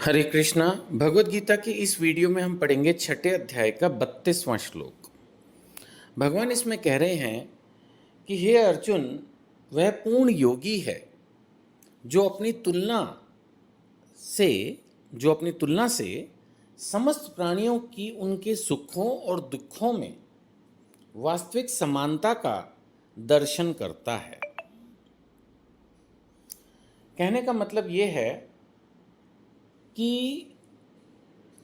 हरे कृष्णा। भगवत गीता की इस वीडियो में हम पढ़ेंगे छठे अध्याय का 32वां श्लोक। भगवान इसमें कह रहे हैं कि हे अर्जुन, वह पूर्ण योगी है जो से अपनी तुलना से समस्त प्राणियों की उनके सुखों और दुखों में वास्तविक समानता का दर्शन करता है। कहने का मतलब ये है कि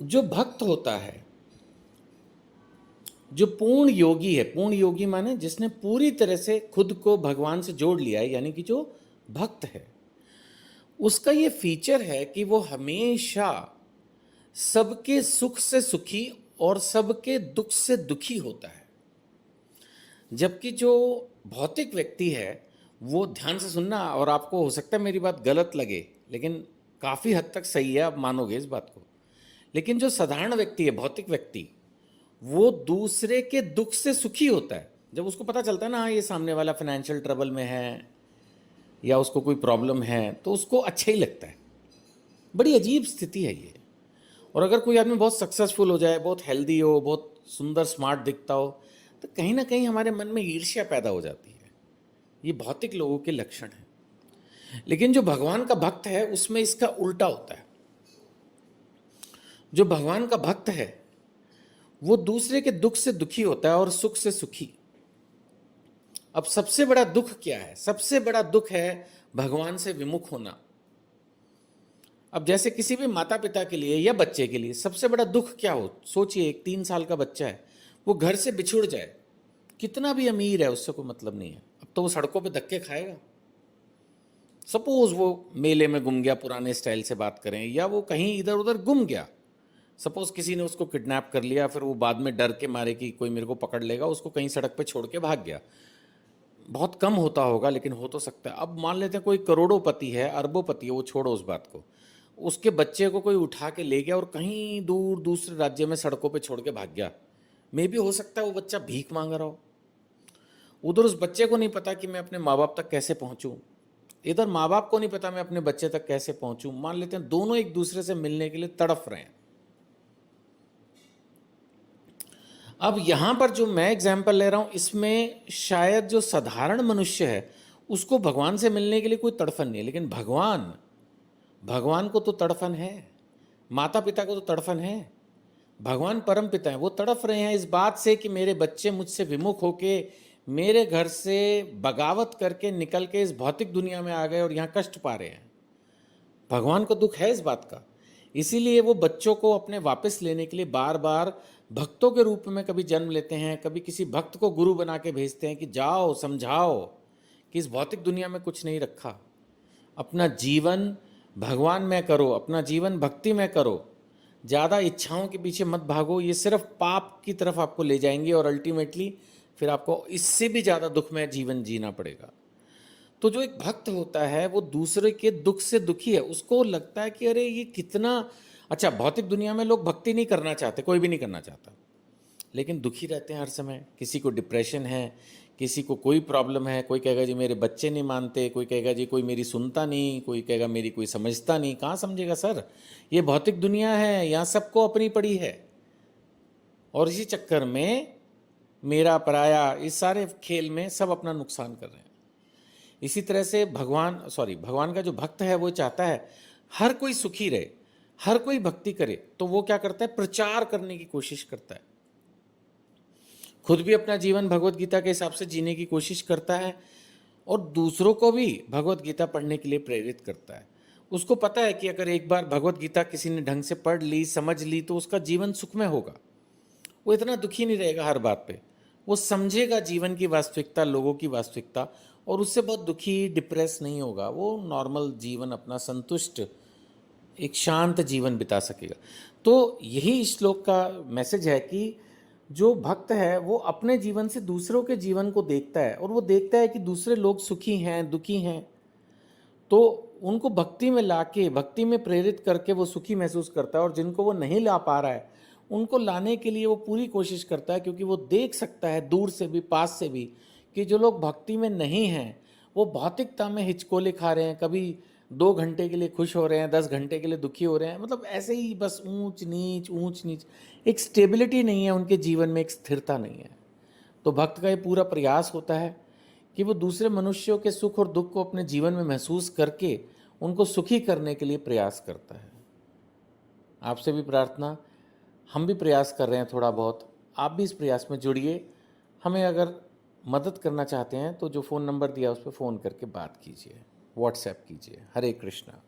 जो भक्त होता है, जो पूर्ण योगी है, पूर्ण योगी माने जिसने पूरी तरह से खुद को भगवान से जोड़ लिया है, यानी कि जो भक्त है, उसका ये फीचर है कि वो हमेशा सबके सुख से सुखी और सबके दुख से दुखी होता है। जबकि जो भौतिक व्यक्ति है, वो ध्यान से सुनना, और आपको हो सकता है मेरी बात गलत लगे, लेकिन काफ़ी हद तक सही है, आप मानोगे इस बात को। लेकिन जो साधारण व्यक्ति है, भौतिक व्यक्ति, वो दूसरे के दुख से सुखी होता है। जब उसको पता चलता है ना, ये सामने वाला फाइनेंशियल ट्रबल में है या उसको कोई प्रॉब्लम है, तो उसको अच्छा ही लगता है। बड़ी अजीब स्थिति है ये। और अगर कोई आदमी बहुत सक्सेसफुल हो जाए, बहुत हेल्दी हो, बहुत सुंदर स्मार्ट दिखता हो, तो कहीं ना कहीं हमारे मन में ईर्ष्या पैदा हो जाती है। ये भौतिक लोगों के लक्षण हैं। लेकिन जो भगवान का भक्त है, उसमें इसका उल्टा होता है। जो भगवान का भक्त है, वो दूसरे के दुख से दुखी होता है और सुख से सुखी। अब सबसे बड़ा दुख क्या है? सबसे बड़ा दुख है भगवान से विमुख होना। अब जैसे किसी भी माता पिता के लिए या बच्चे के लिए सबसे बड़ा दुख क्या हो? सोचिए, एक 3 साल का बच्चा है, वो घर से बिछुड़ जाए। कितना भी अमीर है, उससे कोई मतलब नहीं है। अब तो वो सड़कों पे धक्के खाएगा। सपोज वो मेले में गुम गया, पुराने स्टाइल से बात करें, या वो कहीं इधर उधर गुम गया। सपोज किसी ने उसको किडनैप कर लिया, फिर वो बाद में डर के मारे कि कोई मेरे को पकड़ लेगा, उसको कहीं सड़क पे छोड़ के भाग गया। बहुत कम होता होगा, लेकिन हो तो सकता है। अब मान लेते हैं कोई करोड़ोंपति है, अरबोंपति है, वो छोड़ो उस बात को, उसके बच्चे को कोई उठा के ले गया और कहीं दूर दूसरे राज्य में सड़कों पे छोड़ के भाग गया। मे भी हो सकता है वो बच्चा भीख मांग रहा हो। उधर उस बच्चे को नहीं पता कि मैं अपने माँ बाप तक कैसे पहुँचूँ, इधर माँ बाप को नहीं पता मैं अपने बच्चे तक कैसे पहुँचूँ। मान लेते हैं दोनों एक दूसरे से मिलने के लिए तड़फ रहे हैं। अब यहाँ पर जो मैं एग्जाम्पल ले रहा हूँ, इसमें शायद जो साधारण मनुष्य है, उसको भगवान से मिलने के लिए कोई तड़फन नहीं है। लेकिन भगवान को तो तड़फन है, माता पिता को तो तड़फन है। भगवान परम पिता हैं, वो तड़फ रहे हैं इस बात से कि मेरे बच्चे मुझसे विमुख होके मेरे घर से बगावत करके निकल के इस भौतिक दुनिया में आ गए और यहाँ कष्ट पा रहे हैं। भगवान को दुख है इस बात का। इसीलिए वो बच्चों को अपने वापस लेने के लिए बार बार भक्तों के रूप में कभी जन्म लेते हैं, कभी किसी भक्त को गुरु बना के भेजते हैं कि जाओ समझाओ कि इस भौतिक दुनिया में कुछ नहीं रखा, अपना जीवन भगवान में करो, अपना जीवन भक्ति में करो, ज़्यादा इच्छाओं के पीछे मत भागो, ये सिर्फ पाप की तरफ आपको ले जाएंगे और अल्टीमेटली फिर आपको इससे भी ज़्यादा दुखमय जीवन जीना पड़ेगा। तो जो एक भक्त होता है, वो दूसरे के दुख से दुखी है। उसको लगता है कि अरे ये कितना अच्छा। भौतिक दुनिया में लोग भक्ति नहीं करना चाहते, कोई भी नहीं करना चाहता, लेकिन दुखी रहते हैं हर समय। किसी को डिप्रेशन है, किसी को कोई प्रॉब्लम है, कोई कहेगा जी मेरे बच्चे नहीं मानते, कोई कहेगा जी कोई मेरी सुनता नहीं, कोई कहेगा मेरी कोई समझता नहीं। कहाँ समझेगा सर, ये भौतिक दुनिया है, यहाँ सबको अपनी पड़ी है। और इसी चक्कर में मेरा पराया, इस सारे खेल में सब अपना नुकसान कर रहे हैं। इसी तरह से भगवान का जो भक्त है, वो चाहता है हर कोई सुखी रहे, हर कोई भक्ति करे। तो वो क्या करता है? प्रचार करने की कोशिश करता है, खुद भी अपना जीवन भगवत गीता के हिसाब से जीने की कोशिश करता है और दूसरों को भी भगवत गीता पढ़ने के लिए प्रेरित करता है। उसको पता है कि अगर एक बार भगवत गीता किसी ने ढंग से पढ़ ली, समझ ली, तो उसका जीवन सुखमय होगा। वो इतना दुखी नहीं रहेगा हर बात पे, वो समझेगा जीवन की वास्तविकता, लोगों की वास्तविकता, और उससे बहुत दुखी, डिप्रेस नहीं होगा। वो नॉर्मल जीवन अपना संतुष्ट, एक शांत जीवन बिता सकेगा। तो यही इस श्लोक का मैसेज है कि जो भक्त है, वो अपने जीवन से दूसरों के जीवन को देखता है, और वो देखता है कि दूसरे लोग सुखी हैं, दुखी हैं, तो उनको भक्ति में लाके, भक्ति में प्रेरित करके वो सुखी महसूस करता है। और जिनको वो नहीं ला पा रहा है, उनको लाने के लिए वो पूरी कोशिश करता है, क्योंकि वो देख सकता है दूर से भी, पास से भी, कि जो लोग भक्ति में नहीं हैं, वो भौतिकता में हिचकोले खा रहे हैं। कभी 2 घंटे के लिए खुश हो रहे हैं, 10 घंटे के लिए दुखी हो रहे हैं, मतलब ऐसे ही बस ऊंच नीच, एक स्टेबिलिटी नहीं है उनके जीवन में, एक स्थिरता नहीं है। तो भक्त का ये पूरा प्रयास होता है कि वो दूसरे मनुष्यों के सुख और दुख को अपने जीवन में महसूस करके उनको सुखी करने के लिए प्रयास करता है। आपसे भी प्रार्थना, हम भी प्रयास कर रहे हैं थोड़ा बहुत, आप भी इस प्रयास में जुड़िए। हमें अगर मदद करना चाहते हैं तो जो फ़ोन नंबर दिया उस पर फ़ोन करके बात कीजिए, व्हाट्सएप कीजिए। हरे कृष्णा।